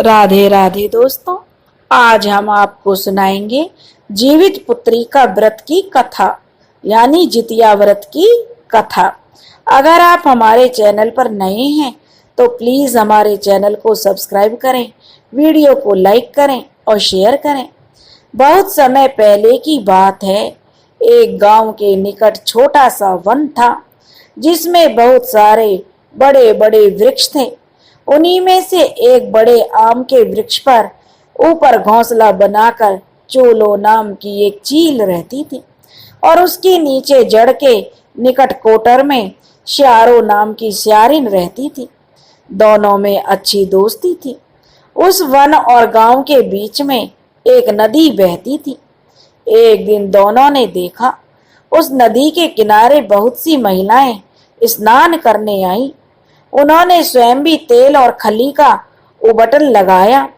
राधे राधे दोस्तों, आज हम आपको सुनाएंगे जीवित पुत्री का व्रत की कथा, यानी जितिया व्रत की कथा। अगर आप हमारे चैनल पर नए हैं तो प्लीज हमारे चैनल को सब्सक्राइब करें, वीडियो को लाइक करें और शेयर करें। बहुत समय पहले की बात है, एक गांव के निकट छोटा सा वन था जिसमें बहुत सारे बड़े बड़े वृक्ष थे। उन्हीं में से एक बड़े आम के वृक्ष पर ऊपर घोंसला बनाकर चोलो नाम की एक चील रहती थी और उसके नीचे जड़ के निकट कोटर में श्यारो नाम की श्यारिन रहती थी। दोनों में अच्छी दोस्ती थी। उस वन और गांव के बीच में एक नदी बहती थी। एक दिन दोनों ने देखा, उस नदी के किनारे बहुत सी महिलाएं स्नान करने आईं। उन्होंने स्वयं भी तेल और खली का उबटन लगाया।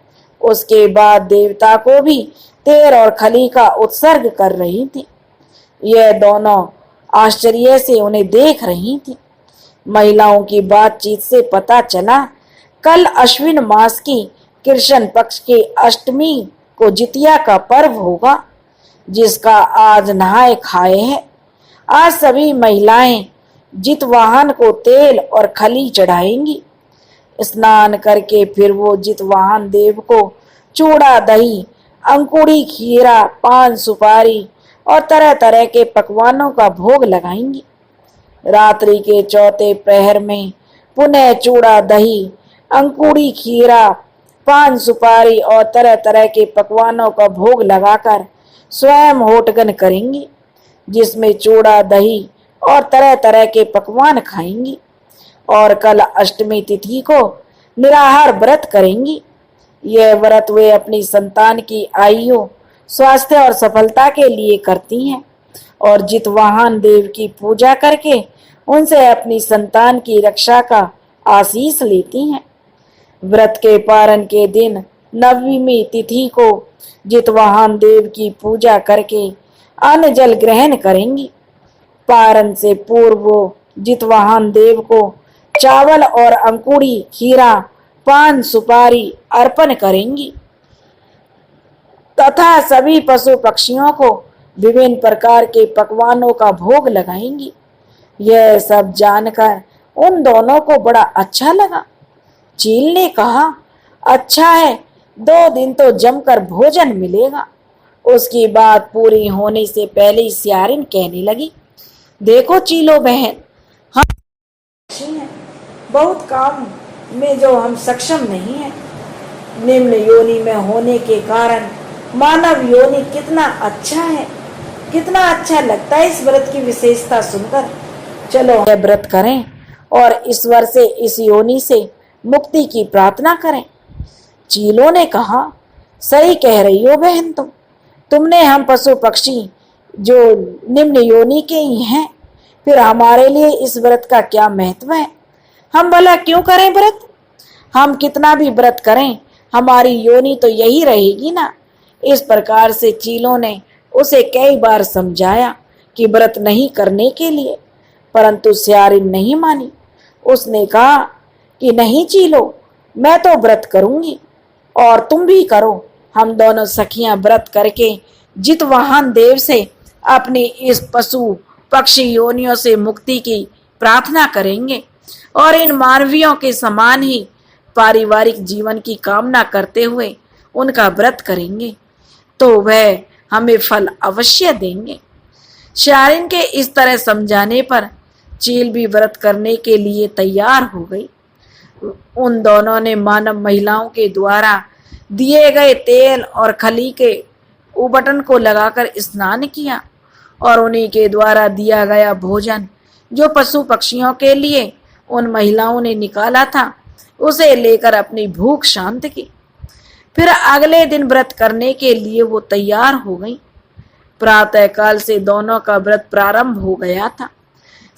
उसके बाद देवता को भी तेल और खली का उत्सर्ग कर रही थी। यह दोनों आश्चर्य से उन्हें देख रही थी। महिलाओं की बातचीत से पता चला, कल अश्विन मास की कृष्ण पक्ष की अष्टमी को जितिया का पर्व होगा, जिसका आज नहाए खाए है। आज सभी महिलाएं जितवाहन को तेल और खली चढ़ाएंगी। स्नान करके फिर वो जितवाहन देव को चूड़ा, दही, अंकुरी, खीरा, पान, सुपारी और तरह तरह के पकवानों का भोग लगाएंगी। रात्रि के चौथे प्रहर में पुनः चूड़ा, दही, अंकुरी, खीरा, पान, सुपारी और तरह तरह के पकवानों का भोग लगाकर स्वयं होटगन करेंगी, जिसमें चूड़ा, दही और तरह तरह के पकवान खाएंगी। और कल अष्टमी तिथि को निराहार व्रत करेंगी। यह व्रत वे अपनी संतान की आयु, स्वास्थ्य और सफलता के लिए करती हैं और जितवाहन देव की पूजा करके उनसे अपनी संतान की रक्षा का आशीष लेती हैं। व्रत के पारण के दिन नवमी तिथि को जितवाहन देव की पूजा करके अन्न जल ग्रहण करेंगी। पारण से पूर्व जितवाहन देव को चावल और अंकुरी, खीरा, पान, सुपारी अर्पण करेंगी तथा सभी पशु पक्षियों को विभिन्न प्रकार के पकवानों का भोग लगाएंगी। यह सब जानकर उन दोनों को बड़ा अच्छा लगा। चील ने कहा, अच्छा है, 2 दिन तो जमकर भोजन मिलेगा। उसकी बात पूरी होने से पहले श्यारिन कहने लगी, देखो चीलो बहन, हम बहुत काम में जो हम सक्षम नहीं हैं। निम्न योनि में होने के कारण मानव योनि कितना अच्छा है, कितना अच्छा लगता है इस व्रत की विशेषता सुनकर। चलो यह व्रत करें और ईश्वर से इस योनि से मुक्ति की प्रार्थना करें। चीलों ने कहा, सही कह रही हो बहन, तुमने हम पशु पक्षी जो निम्न योनि के ही हैं, फिर हमारे लिए इस व्रत का क्या महत्व है? हम भला क्यों करें व्रत? हम कितना भी व्रत करें, हमारी योनि तो यही रहेगी ना। इस प्रकार से चीलों ने उसे कई बार समझाया कि व्रत नहीं करने के लिए, परंतु श्यारिन नहीं मानी। उसने कहा कि नहीं चीलो, मैं तो व्रत करूंगी और तुम भी करो। हम दोनों सखियां व्रत करके जितवाहन देव से अपनी इस पशु पक्षी योनियों से मुक्ति की प्रार्थना करेंगे और इन मानवियों के समान ही पारिवारिक जीवन की कामना करते हुए उनका व्रत करेंगे, तो वह हमें फल अवश्य देंगे। श्यारिन के इस तरह समझाने पर चील भी व्रत करने के लिए तैयार हो गई। उन दोनों ने मानव महिलाओं के द्वारा दिए गए तेल और खली के उबटन को लगाकर स्नान किया और उन्हीं के द्वारा दिया गया भोजन जो पशु पक्षियों के लिए उन महिलाओं ने निकाला था, उसे लेकर अपनी भूख शांत की। फिर अगले दिन व्रत करने के लिए वो तैयार हो गई। प्रातः काल से दोनों का व्रत प्रारंभ हो गया था।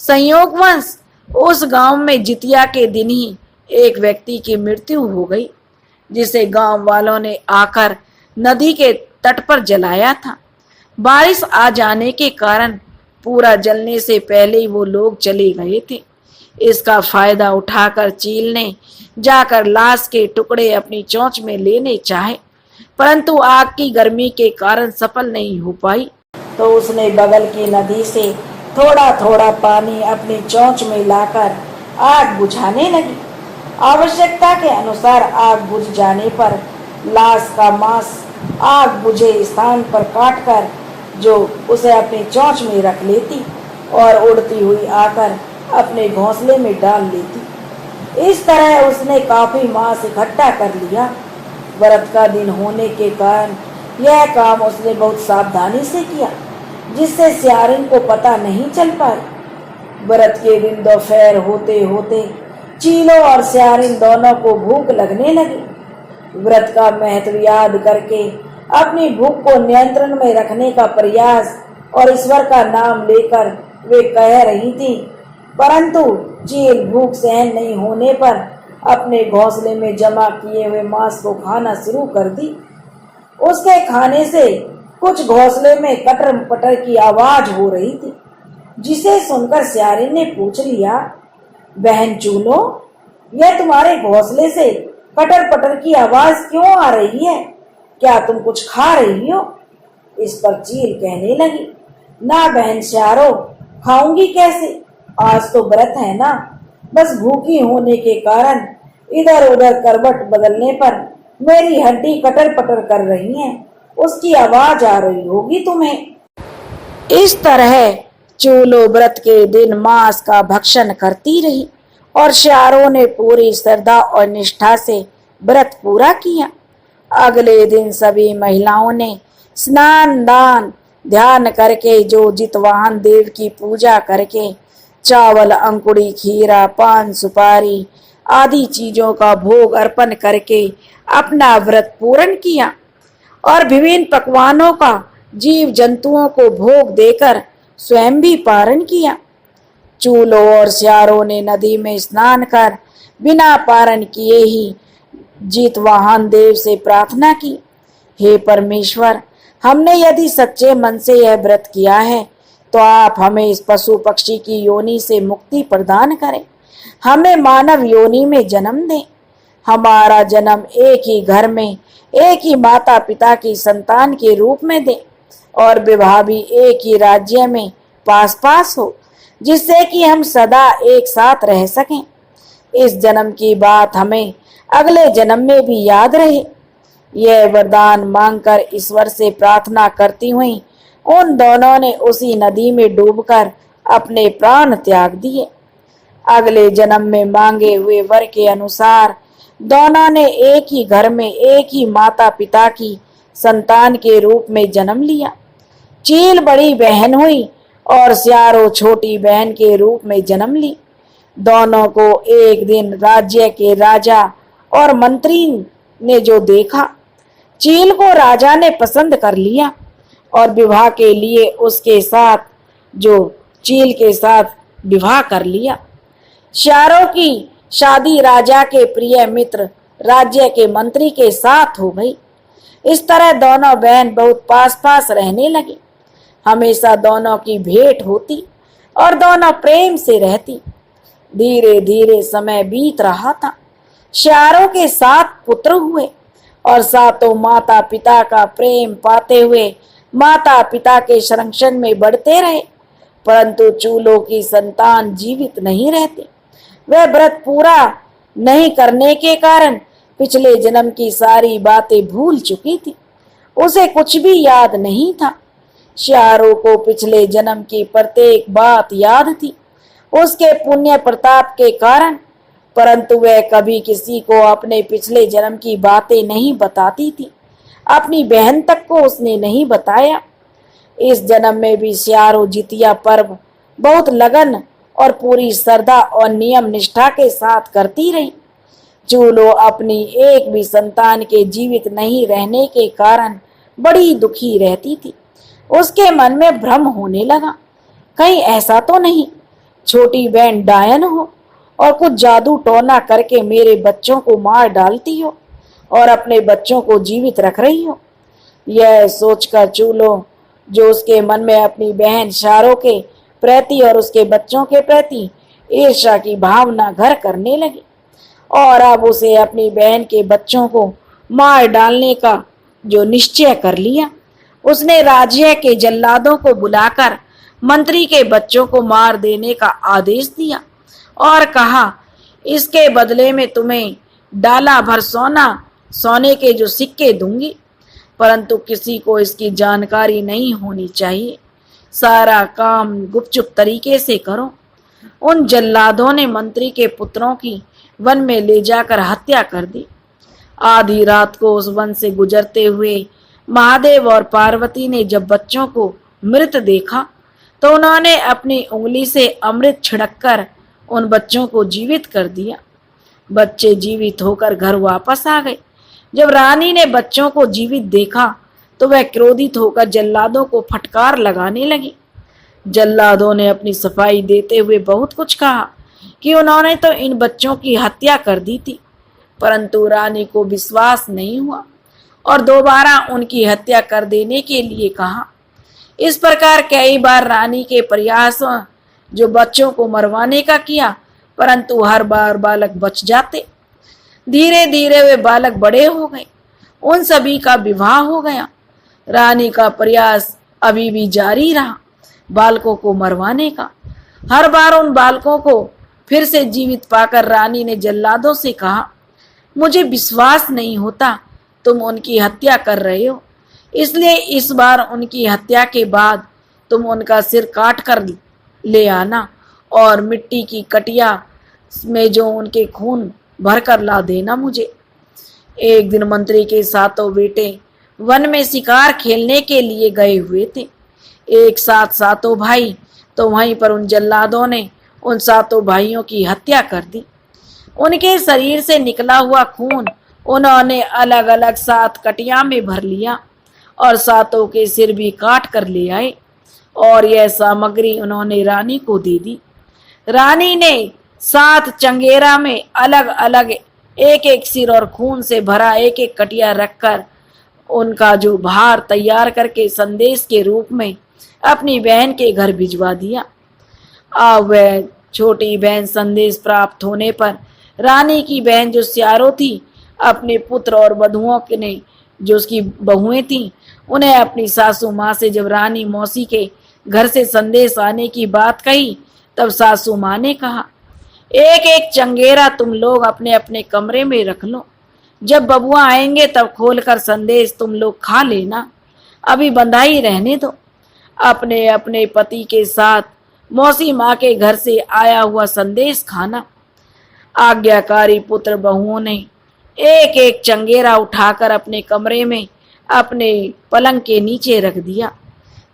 संयोगवश उस गांव में जितिया के दिन ही एक व्यक्ति की मृत्यु हो गई, जिसे गांव वालों ने आकर नदी के तट पर जलाया था। बारिश आ जाने के कारण पूरा जलने से पहले ही वो लोग चले गए थे। इसका फायदा उठाकर चील ने जाकर लाश के टुकड़े अपनी चोंच में लेने चाहे, परंतु आग की गर्मी के कारण सफल नहीं हो पाई। तो उसने बगल की नदी से थोड़ा थोड़ा पानी अपनी चोंच में लाकर आग बुझाने लगी। आवश्यकता के अनुसार आग बुझ जाने पर लाश का मांस आग बुझे स्थान पर काटकर जो उसे अपनी चोंच में रख लेती और उड़ती हुई आकर अपने घोंसले में डाल लेती। इस तरह उसने काफी मांस इकट्ठा कर लिया। व्रत का दिन होने के कारण यह काम उसने बहुत सावधानी से किया, जिससे सियारिन को पता नहीं चल पाया। व्रत के दिन दोपहर होते होते चीलों और सियारिन दोनों को भूख लगने लगी। व्रत का महत्व याद करके अपनी भूख को नियंत्रण में रखने का प्रयास और ईश्वर का नाम लेकर वे कह रही थी, परंतु चील भूख सहन नहीं होने पर अपने घोंसले में जमा किए हुए मांस को खाना शुरू कर दी। उसके खाने से कुछ घोंसले में कटर पटर की आवाज हो रही थी, जिसे सुनकर सियारिन ने पूछ लिया, बहन चूलो, यह तुम्हारे घोंसले से कटर पटर की आवाज क्यों आ रही है? क्या तुम कुछ खा रही हो? इस पर चील कहने लगी, ना बहन श्यारो, खाऊंगी कैसे? आज तो व्रत है ना, बस भूखी होने के कारण इधर उधर करवट बदलने पर मेरी हड्डी कटर पटर कर रही है, उसकी आवाज आ रही होगी तुम्हें। इस तरह चूलो व्रत के दिन मांस का भक्षण करती रही और श्यारों ने पूरी श्रद्धा और निष्ठा से व्रत पूरा किया। अगले दिन सभी महिलाओं ने स्नान दान ध्यान करके जो जितवाहन देव की पूजा करके चावल अंकुड़ी खीरा पान सुपारी आदि चीजों का भोग अर्पण करके अपना व्रत पूर्ण किया और विभिन्न पकवानों का जीव जंतुओं को भोग देकर स्वयं भी पारण किया। चूलों और सियारों ने नदी में स्नान कर बिना पारण किए ही जितवाहन देव से प्रार्थना की, हे परमेश्वर, हमने यदि सच्चे मन से यह व्रत किया है तो आप हमें इस पशु पक्षी की योनि से मुक्ति प्रदान करें, हमें मानव योनि में जन्म दें। हमारा जन्म एक ही घर में एक ही माता पिता की संतान के रूप में दें और विवाह भी एक ही राज्य में पास पास हो, जिससे कि हम सदा एक साथ रह सकें। इस जन्म की बात हमें अगले जन्म में भी याद रहे। यह वरदान मांगकर ईश्वर से प्रार्थना करती हुई उन दोनों ने उसी नदी में डूबकर अपने प्राण त्याग दिए। अगले जन्म में मांगे हुए वर के अनुसार दोनों ने एक ही घर में एक ही माता पिता की संतान के रूप में जन्म लिया। चील बड़ी बहन हुई और सियारो छोटी बहन के रूप में जन्म ली। दोनों को एक दिन राज्य के राजा और मंत्री ने जो देखा, चील को राजा ने पसंद कर लिया और विवाह के लिए उसके साथ चील के साथ विवाह कर लिया। सियारों की शादी राजा के प्रिय मित्र राज्य के मंत्री के साथ हो गई। इस तरह दोनों बहन बहुत पास पास रहने लगी। हमेशा दोनों की भेंट होती और दोनों प्रेम से रहती। धीरे धीरे समय बीत रहा था। सियारों के 7 पुत्र हुए और सातों माता पिता का प्रेम पाते हुए माता पिता के संरक्षण में बढ़ते रहे, परंतु चूलों की संतान जीवित नहीं रहती। वह व्रत पूरा नहीं करने के कारण पिछले जन्म की सारी बातें भूल चुकी थी। उसे कुछ भी याद नहीं था। सियारों को पिछले जन्म की प्रत्येक बात याद थी उसके पुण्य प्रताप के कारण, परंतु वह कभी किसी को अपने पिछले जन्म की बातें नहीं बताती थी। अपनी बहन तक को उसने नहीं बताया। इस जन्म में भी सियारो जितिया पर्व बहुत लगन और पूरी श्रद्धा और नियम निष्ठा के साथ करती रही। चूलो अपनी एक भी संतान के जीवित नहीं रहने के कारण बड़ी दुखी रहती थी। उसके मन में भ्रम होने लगा, कहीं ऐसा तो नहीं छोटी बहन डायन हो और कुछ जादू टोना करके मेरे बच्चों को मार डालती हो और अपने बच्चों को जीवित रख रही हो। यह सोचकर चूलो, जो उसके मन में अपनी बहन सियारो के प्रति और उसके बच्चों के प्रति ईर्ष्या की भावना घर करने लगी और अब उसे अपनी बहन के बच्चों को मार डालने का जो निश्चय कर लिया। उसने राज्य के जल्लादों को बुलाकर मंत्री के बच्चों को मार देने का आदेश दिया और कहा, इसके बदले में तुम्हें डाला भर सोने के जो सिक्के दूंगी, परंतु किसी को इसकी जानकारी नहीं होनी चाहिए। सारा काम गुपचुप तरीके से करो। उन जल्लादों ने मंत्री के पुत्रों की वन में ले जाकर हत्या कर दी। आधी रात को उस वन से गुजरते हुए महादेव और पार्वती ने जब बच्चों को मृत देखा तो उन्होंने अपनी उंगली से अमृत छिड़ककर उन बच्चों को जीवित कर दिया। बच्चे जीवित होकर घर वापस आ गए। जब रानी ने बच्चों को जीवित देखा तो वह क्रोधित होकर जल्लादों को फटकार लगाने लगी। जल्लादों ने अपनी सफाई देते हुए बहुत कुछ कहा कि उन्होंने तो इन बच्चों की हत्या कर दी थी, परंतु रानी को विश्वास नहीं हुआ और दोबारा उनकी हत्या कर देने के लिए कहा। इस प्रकार कई बार रानी के प्रयासों जो बच्चों को मरवाने का किया, परंतु हर बार बालक बच जाते। धीरे धीरे वे बालक बड़े हो गए। उन सभी का विवाह हो गया। रानी का प्रयास अभी भी जारी रहा बालकों को मरवाने का। हर बार उन बालकों को फिर से जीवित पाकर रानी ने जल्लादों से कहा, मुझे विश्वास नहीं होता तुम उनकी हत्या कर रहे हो, इसलिए इस बार उनकी हत्या के बाद तुम उनका सिर काट कर ले आना और मिट्टी की कटिया में जो उनके खून भरकर ला देना मुझे। एक दिन मंत्री के सातों बेटे वन में शिकार खेलने के लिए गए हुए थे। एक साथ सातों भाई, तो वहीं पर उन जल्लादों ने उन सातों भाइयों की हत्या कर दी। उनके शरीर से निकला हुआ खून उन्होंने अलग अलग 7 कटिया में भर लिया और सातों के सिर भी काट कर ले आए और यह सामग्री उन्होंने रानी को दे दी। रानी ने 7 चंगेरा में अलग अलग एक एक सिर और खून से भरा एक एक कटिया रखकर उनका जो भार तैयार करके संदेश के रूप में अपनी बहन के घर भिजवा दिया। अब वह छोटी बहन संदेश प्राप्त होने पर रानी की बहन जो स्यारो थी, अपने पुत्र और बधुओं के ने जो उसकी बहुएं थीं, उन्हें अपनी सासू माँ से जब रानी मौसी के घर से संदेश आने की बात कही, तब सासू माँ ने कहा, एक एक चंगेरा तुम लोग अपने अपने कमरे में रख लो, जब बबुआ आएंगे तब खोलकर संदेश तुम लोग खा लेना, अभी बंधाई रहने दो। अपने अपने पति के साथ मौसी माँ के घर से आया हुआ संदेश खाना। आज्ञाकारी पुत्र बहुओं ने एक एक चंगेरा उठाकर अपने कमरे में अपने पलंग के नीचे रख दिया।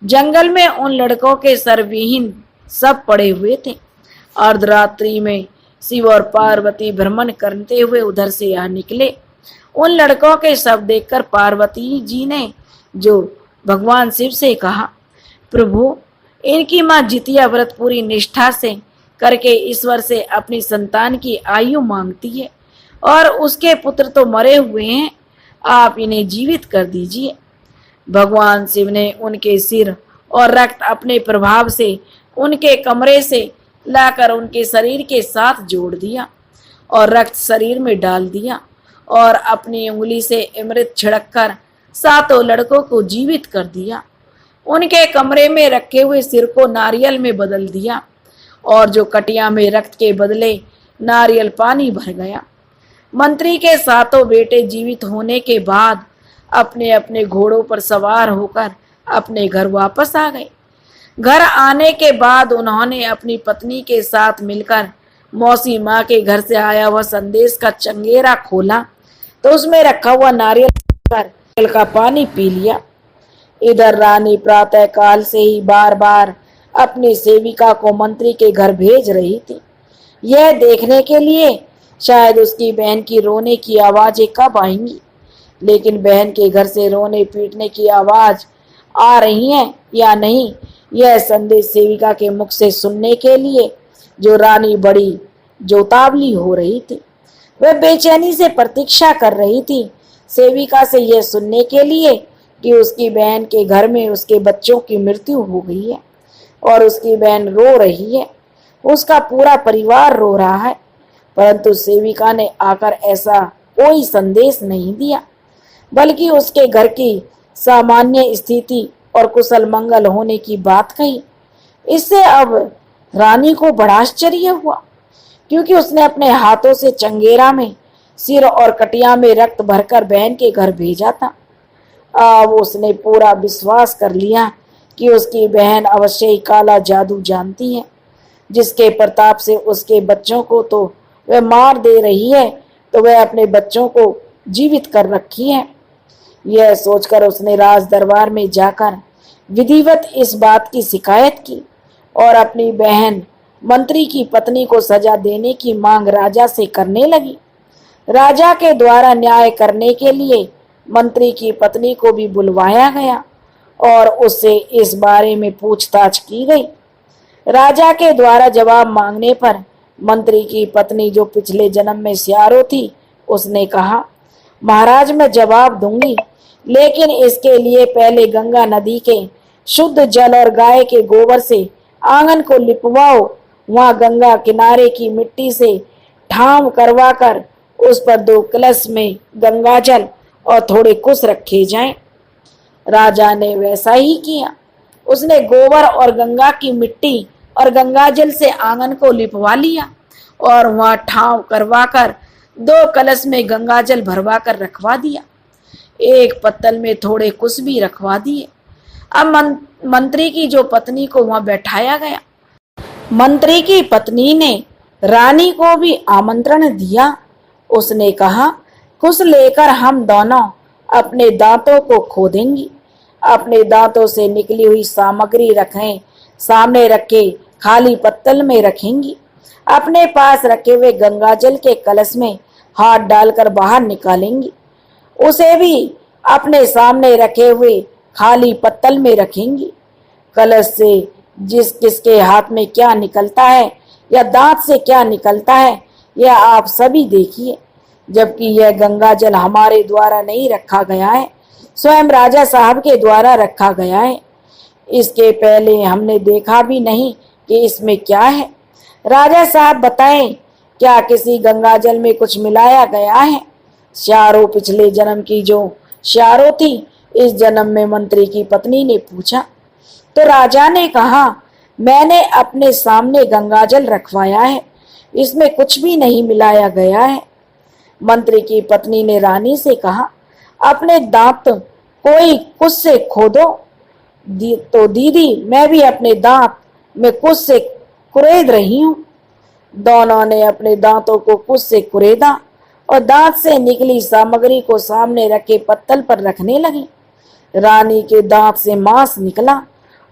जंगल में उन लड़कों के सरविहीन सब पड़े हुए थे। अर्धरात्रि में शिव और पार्वती भ्रमण करते हुए उधर से आ निकले। उन लड़कों के शव देखकर पार्वती जी ने जो भगवान शिव से कहा, प्रभु, इनकी माँ जितिया व्रत पूरी निष्ठा से करके ईश्वर से अपनी संतान की आयु मांगती है और उसके पुत्र तो मरे हुए हैं, आप इन्हें जीवित कर दीजिए। भगवान शिव ने उनके सिर और रक्त अपने प्रभाव से उनके कमरे से लाकर उनके शरीर के साथ जोड़ दिया और रक्त शरीर में डाल दिया और अपनी उंगली से अमृत छिड़ककर सातों लड़कों को जीवित कर दिया। उनके कमरे में रखे हुए सिर को नारियल में बदल दिया और जो कटिया में रक्त के बदले नारियल पानी भर गया। मंत्री के सातों बेटे जीवित होने के बाद अपने अपने घोड़ों पर सवार होकर अपने घर वापस आ गए। घर आने के बाद उन्होंने अपनी पत्नी के साथ मिलकर मौसी माँ के घर से आया हुआ संदेश का चंगेरा खोला तो उसमें रखा हुआ नारियल का पानी पी लिया। इधर रानी प्रातः काल से ही बार बार अपनी सेविका को मंत्री के घर भेज रही थी, यह देखने के लिए शायद उसकी बहन की रोने की आवाजें कब आएंगी। लेकिन बहन के घर से रोने पीटने की आवाज आ रही है या नहीं, यह संदेश सेविका के मुख से सुनने के लिए जो रानी बड़ी जोतावली हो रही थी, वह बेचैनी से प्रतीक्षा कर रही थी सेविका से यह सुनने के लिए कि उसकी बहन के घर में उसके बच्चों की मृत्यु हो गई है और उसकी बहन रो रही है उसका पूरा परिवार रो रहा है, परंतु सेविका ने आकर ऐसा कोई संदेश नहीं दिया, बल्कि उसके घर की सामान्य स्थिति और कुशल मंगल होने की बात कही। इससे अब रानी को बड़ा आश्चर्य हुआ, क्योंकि उसने अपने हाथों से चंगेरा में सिर और कटिया में रक्त भरकर बहन के घर भेजा था। अब उसने पूरा विश्वास कर लिया कि उसकी बहन अवश्य ही काला जादू जानती है, जिसके प्रताप से उसके बच्चों को तो वह मार दे रही है, तो वह अपने बच्चों को जीवित कर रखी है। यह सोचकर उसने राज दरबार में जाकर विधिवत इस बात की शिकायत की और अपनी बहन मंत्री की पत्नी को सजा देने की मांग राजा से करने लगी। राजा के द्वारा न्याय करने के लिए मंत्री की पत्नी को भी बुलवाया गया और उससे इस बारे में पूछताछ की गई। राजा के द्वारा जवाब मांगने पर मंत्री की पत्नी, जो पिछले जन्म में स्यारो थी, उसने कहा, महाराज मैं जवाब दूंगी, लेकिन इसके लिए पहले गंगा नदी के शुद्ध जल और गाय के गोबर से आंगन को लिपवाओ। वहां गंगा किनारे की मिट्टी से ठाव करवाकर उस पर 2 कलश में गंगा जल और थोड़े कुश रखे जाएं। राजा ने वैसा ही किया। उसने गोबर और गंगा की मिट्टी और गंगा जल से आंगन को लिपवा लिया और वहां ठाव करवाकर 2 कलश में गंगा जल भरवा कर रखवा दिया। एक पत्तल में थोड़े कुश भी रखवा दिए। अब मंत्री की जो पत्नी को वहां बैठाया गया। मंत्री की पत्नी ने रानी को भी आमंत्रण दिया। उसने कहा, कुश लेकर हम दोनों अपने दांतों को खोदेंगी। अपने दांतों से निकली हुई सामग्री रखें सामने रखे खाली पत्तल में रखेंगी। अपने पास रखे हुए गंगाजल के कलश में हाथ डालकर बाहर निकालेंगी। उसे भी अपने सामने रखे हुए खाली पत्तल में रखेंगी। कलश से जिस किसके हाथ में क्या निकलता है या दांत से क्या निकलता है, यह आप सभी देखिए। जबकि यह गंगाजल हमारे द्वारा नहीं रखा गया है, स्वयं राजा साहब के द्वारा रखा गया है। इसके पहले हमने देखा भी नहीं कि इसमें क्या है। राजा साहब बताएं, क्या किसी गंगाजल में कुछ मिलाया गया है? श्यारो पिछले जन्म की जो श्यारो थी, इस जन्म में मंत्री की पत्नी ने पूछा। तो राजा ने कहा, मैंने अपने सामने गंगाजल रखवाया है, इसमें कुछ भी नहीं मिलाया गया है। मंत्री की पत्नी ने रानी से कहा, अपने दांत कोई कुछ से खोदो। तो दीदी, मैं भी अपने दांत में कुछ से कुरेद रही हूँ। दोनों ने अपने दांतों को कुछ से कुरेदा और दांत से निकली सामग्री को सामने रखे पत्तल पर रखने लगी। रानी के दांत से मांस निकला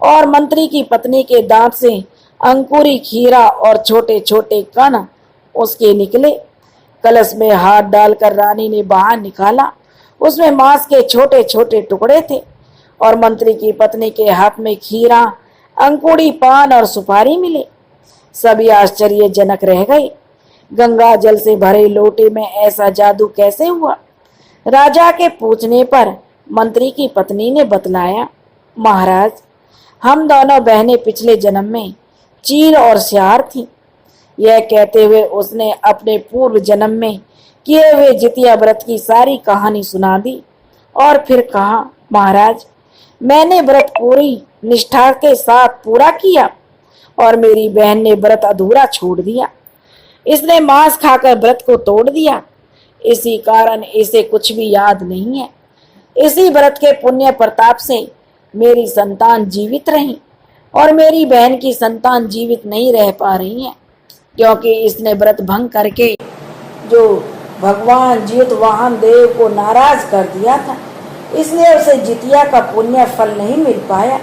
और मंत्री की पत्नी के दांत से अंकुरी खीरा और छोटे छोटे कण उसके निकले। कलश में हाथ डालकर रानी ने बाहर निकाला। उसमें मांस के छोटे छोटे टुकड़े थे और मंत्री की पत्नी के हाथ में खीरा, अंकुरी, पान और सुपारी मिले। सभी आश्चर्यजनक रह गए। गंगा जल से भरे लोटे में ऐसा जादू कैसे हुआ? राजा के पूछने पर मंत्री की पत्नी ने बतलाया, महाराज, हम दोनों बहनें पिछले जन्म में चील और सियार थीं। यह कहते हुए उसने अपने पूर्व जन्म में किए हुए जितिया व्रत की सारी कहानी सुना दी और फिर कहा, महाराज, मैंने व्रत पूरी निष्ठा के साथ पूरा किया और मेरी बहन ने व्रत अधूरा छोड़ दिया। इसने मांस खाकर व्रत को तोड़ दिया। इसी कारण इसे कुछ भी याद नहीं है। इसी व्रत के पुण्य प्रताप से मेरी संतान जीवित रही और मेरी बहन की संतान जीवित नहीं रह पा रही है, क्योंकि इसने व्रत भंग करके जो भगवान जितवाहन देव को नाराज कर दिया था, इसलिए उसे जितिया का पुण्य फल नहीं मिल पाया।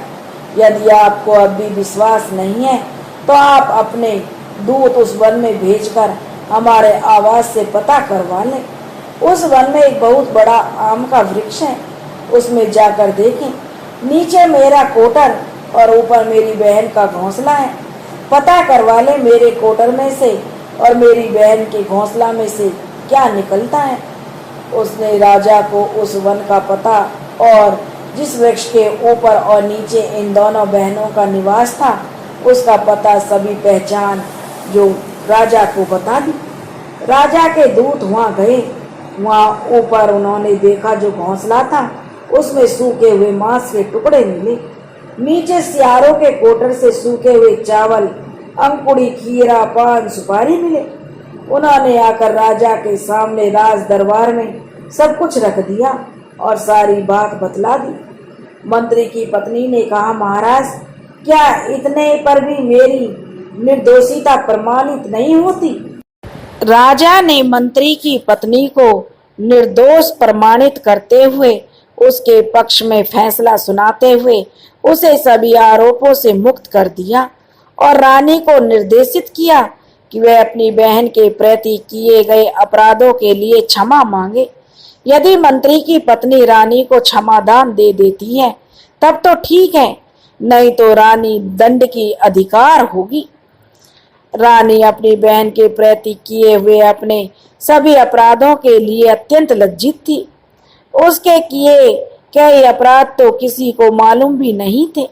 यदि आपको अब भी विश्वास नहीं है तो आप अपने दूत उस वन में भेजकर हमारे आवाज से पता करवा लें। उस वन में एक बहुत बड़ा आम का वृक्ष है, उसमें जाकर देखें। नीचे मेरा कोटर और ऊपर मेरी बहन का घोंसला है। पता करवा ले मेरे कोटर में से और मेरी बहन के घोंसला में से क्या निकलता है। उसने राजा को उस वन का पता और जिस वृक्ष के ऊपर और नीचे इन दोनों बहनों का निवास था उसका पता सभी पहचान जो राजा को बता दी। राजा के दूत वहां गए। वहां ऊपर उन्होंने देखा जो घोंसला था उसमें सूखे हुए मांस के टुकड़े मिले। नीचे सियारों के कोटर से सूखे हुए चावल, अंकुड़ी, खीरा, पान, सुपारी मिले। उन्होंने आकर राजा के सामने राज दरबार में सब कुछ रख दिया और सारी बात बतला दी। मंत्री की पत्नी ने कहा, महाराज, क्या इतने पर भी मेरी निर्दोषिता प्रमाणित नहीं होती? राजा ने मंत्री की पत्नी को निर्दोष प्रमाणित करते हुए उसके पक्ष में फैसला सुनाते हुए उसे सभी आरोपों से मुक्त कर दिया और रानी को निर्देशित किया कि वह अपनी बहन के प्रति किए गए अपराधों के लिए क्षमा मांगे। यदि मंत्री की पत्नी रानी को क्षमादान दे देती है तब तो ठीक है, नहीं तो रानी दंड की अधिकार होगी। रानी अपनी बहन के प्रति किए हुए अपने सभी अपराधों के लिए अत्यंत लज्जित थी। उसके किए कई अपराध तो किसी को मालूम भी नहीं थे।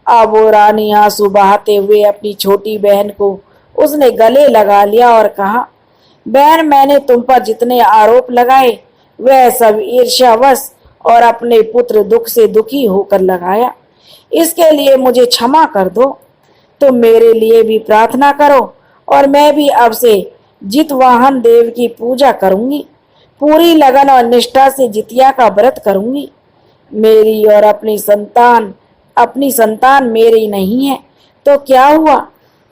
अब वो रानी आंसू बहाते हुए अपनी छोटी बहन को उसने गले लगा लिया और कहा, बहन, मैंने तुम पर जितने आरोप लगाए वह सब ईर्ष्यावश और अपने पुत्र दुख से दुखी होकर लगाया। इसके लिए मुझे क्षमा कर दो। तुम मेरे लिए भी प्रार्थना करो और मैं भी अब से जितवाहन देव की पूजा करूंगी। पूरी लगन और निष्ठा से जितिया का व्रत करूंगी। मेरी और अपनी संतान मेरी नहीं है तो क्या हुआ,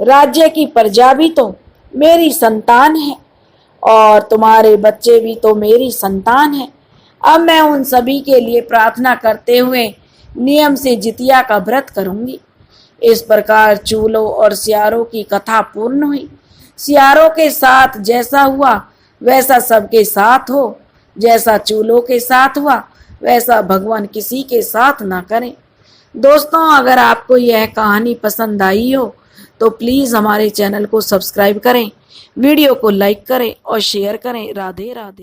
राज्य की प्रजा भी तो मेरी संतान है और तुम्हारे बच्चे भी तो मेरी संतान है। अब मैं उन सभी के लिए प्रार्थना करते हुए नियम से जितिया का व्रत करूंगी। इस प्रकार चूलों और सियारों की कथा पूर्ण हुई। सियारों के साथ जैसा हुआ वैसा सबके साथ हो, जैसा चूलों के साथ हुआ वैसा भगवान किसी के साथ ना करें। दोस्तों, अगर आपको यह कहानी पसंद आई हो तो प्लीज़ हमारे चैनल को सब्सक्राइब करें, वीडियो को लाइक करें और शेयर करें। राधे राधे।